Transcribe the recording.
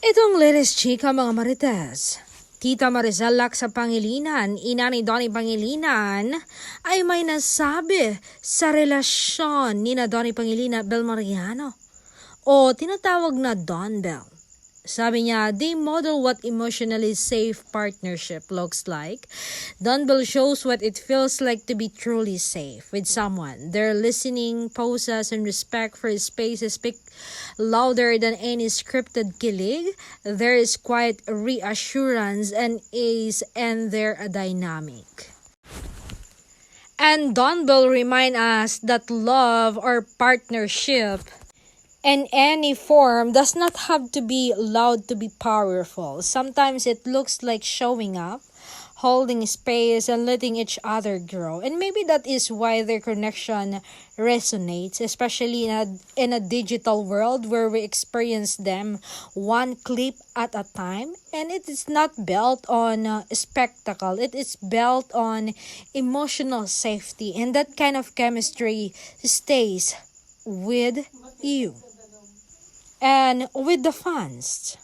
Itong latest chika mga marites. Tita Marizal Lac sa Pangilinan, ina ni Donnie Pangilinan, ay may nasabi sa relasyon ni na Donnie Pangilinan at Bel Mariano o tinatawag na Don Bell. Sabi niya, they model what emotionally safe partnership looks like. Don Bell shows what it feels like to be truly safe with someone. Their listening, pauses, and respect for his spaces speak louder than any scripted kilig. There is quiet reassurance and ease in their dynamic. And Don Bell remind us that love or partnership in any form does not have to be loud to be powerful. Sometimes it looks like showing up, holding space, and letting each other grow. And maybe that is why their connection resonates, especially in a digital world where we experience them one clip at a time. And it is not built on spectacle. It is built on emotional safety. And that kind of chemistry stays with you and with the fans.